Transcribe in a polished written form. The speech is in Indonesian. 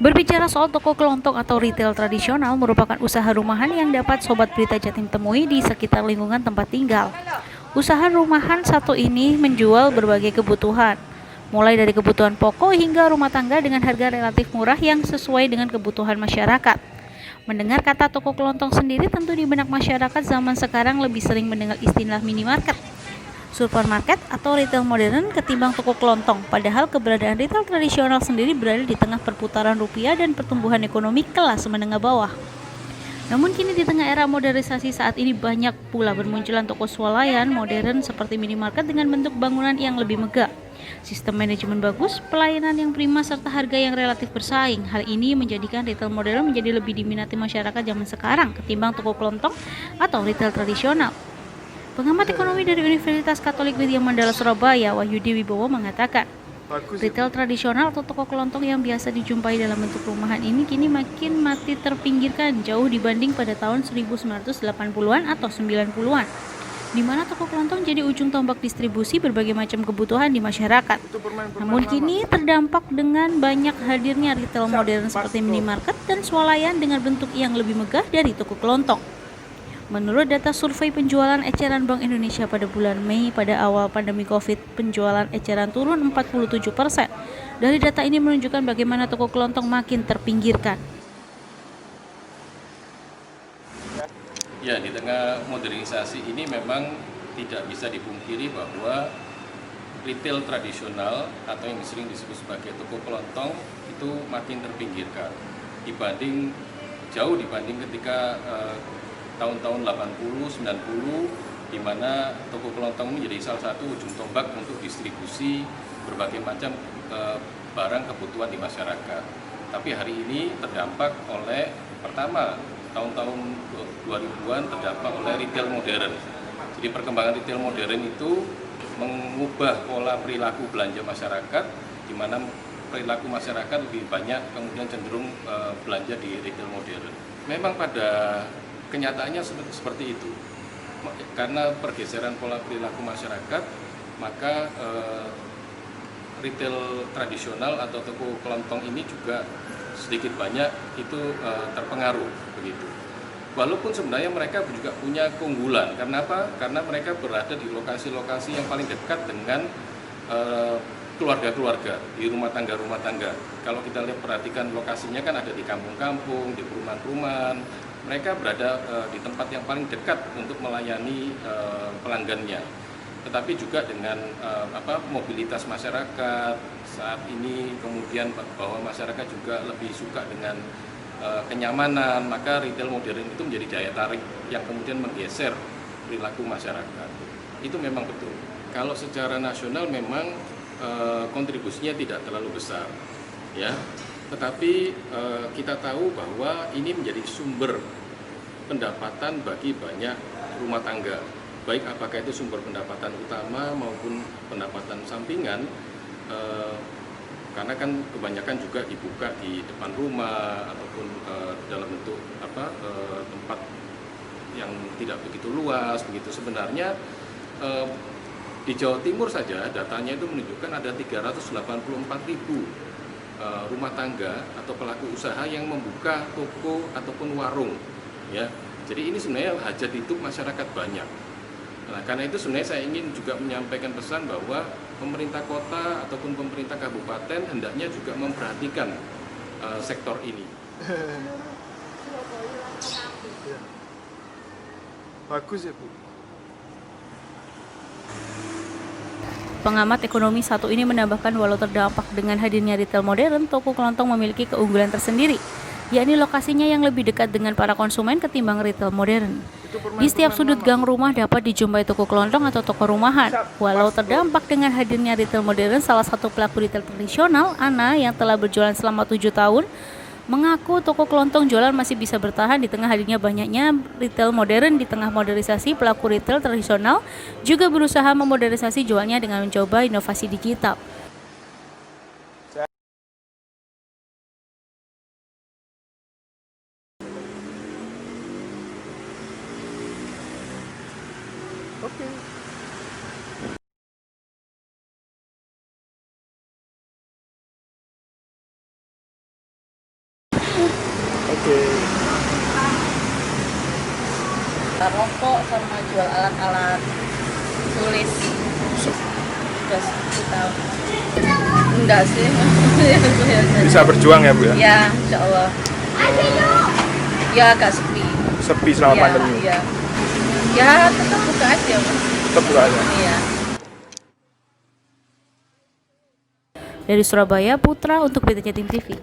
Berbicara soal toko kelontong atau retail tradisional merupakan usaha rumahan yang dapat Sobat Berita Jatim temui di sekitar lingkungan tempat tinggal. Usaha rumahan satu ini menjual berbagai kebutuhan, mulai dari kebutuhan pokok hingga rumah tangga dengan harga relatif murah yang sesuai dengan kebutuhan masyarakat. Mendengar kata toko kelontong sendiri tentu di benak masyarakat zaman sekarang lebih sering mendengar istilah minimarket, supermarket atau retail modern ketimbang toko kelontong. Padahal keberadaan retail tradisional sendiri berada di tengah perputaran rupiah dan pertumbuhan ekonomi kelas menengah bawah. Namun kini di tengah era modernisasi saat ini banyak pula bermunculan toko swalayan modern seperti minimarket dengan bentuk bangunan yang lebih megah, sistem manajemen bagus, pelayanan yang prima serta harga yang relatif bersaing. Hal ini menjadikan retail modern menjadi lebih diminati masyarakat zaman sekarang ketimbang toko kelontong atau retail tradisional. Pengamat ekonomi dari Universitas Katolik Widya Mandala Surabaya, Wahyudi Wibowo mengatakan, retail tradisional atau toko kelontong yang biasa dijumpai dalam bentuk rumahan ini kini makin mati terpinggirkan jauh dibanding pada tahun 1980-an atau 90-an, di mana toko kelontong jadi ujung tombak distribusi berbagai macam kebutuhan di masyarakat. Namun kini terdampak dengan banyak hadirnya retail modern seperti minimarket dan swalayan dengan bentuk yang lebih megah dari toko kelontong. Menurut data survei penjualan eceran Bank Indonesia pada bulan Mei pada awal pandemi Covid, penjualan eceran turun 47%. Dari data ini menunjukkan bagaimana toko kelontong makin terpinggirkan. Ya, di tengah modernisasi ini memang tidak bisa dipungkiri bahwa retail tradisional atau yang sering disebut sebagai toko kelontong itu makin terpinggirkan jauh dibanding ketika tahun-tahun 80, 90 di mana toko kelontong menjadi salah satu ujung tombak untuk distribusi berbagai macam barang kebutuhan di masyarakat. Tapi hari ini terdampak oleh pertama tahun-tahun 2000-an terdampak oleh retail modern. Jadi perkembangan retail modern itu mengubah pola perilaku belanja masyarakat di mana perilaku masyarakat lebih banyak kemudian cenderung belanja di retail modern. Memang pada kenyataannya seperti itu. Karena pergeseran pola perilaku masyarakat, maka retail tradisional atau toko kelontong ini juga sedikit banyak itu terpengaruh begitu. Walaupun sebenarnya mereka juga punya keunggulan. Karena apa? Karena mereka berada di lokasi-lokasi yang paling dekat dengan keluarga-keluarga, di rumah tangga. Kalau kita lihat perhatikan lokasinya kan ada di kampung-kampung, di perumahan-perumahan. Mereka berada di tempat yang paling dekat untuk melayani pelanggannya. Tetapi juga dengan mobilitas masyarakat saat ini, kemudian bahwa masyarakat juga lebih suka dengan kenyamanan, maka retail modern itu menjadi daya tarik yang kemudian menggeser perilaku masyarakat. Itu memang betul. Kalau secara nasional memang kontribusinya tidak terlalu besar, ya. Tetapi kita tahu bahwa ini menjadi sumber pendapatan bagi banyak rumah tangga. Baik apakah itu sumber pendapatan utama maupun pendapatan sampingan, karena kan kebanyakan juga dibuka di depan rumah ataupun dalam bentuk tempat yang tidak begitu luas begitu. Sebenarnya di Jawa Timur saja datanya itu menunjukkan ada 384.000 rumah tangga atau pelaku usaha yang membuka toko ataupun warung, ya. Jadi ini sebenarnya hajat hidup masyarakat banyak. Nah, karena itu sebenarnya saya ingin juga menyampaikan pesan bahwa pemerintah kota ataupun pemerintah kabupaten hendaknya juga memperhatikan sektor ini. Bagus ya, Bu. Pengamat ekonomi satu ini menambahkan walau terdampak dengan hadirnya retail modern, toko kelontong memiliki keunggulan tersendiri, yakni lokasinya yang lebih dekat dengan para konsumen ketimbang retail modern. Di setiap sudut gang rumah dapat dijumpai toko kelontong atau toko rumahan. Walau terdampak dengan hadirnya retail modern, salah satu pelaku retail tradisional, Ana, yang telah berjualan selama 7 tahun, mengaku toko kelontong jualan masih bisa bertahan di tengah hadirnya banyaknya retail modern. Di tengah modernisasi, pelaku retail tradisional juga berusaha memodernisasi jualnya dengan mencoba inovasi digital. sama jual alat-alat tulis. Sudah 10 tahun. Enggak sih. Bisa berjuang ya Bu ya? Ya, insya Allah. Ya agak sepi. Sepi selama Ya, pandemi. ya. Ya tetap buka aja, Mas. Tetap buka aja. Iya. Dari Surabaya, Putra untuk Berita Jatim TV.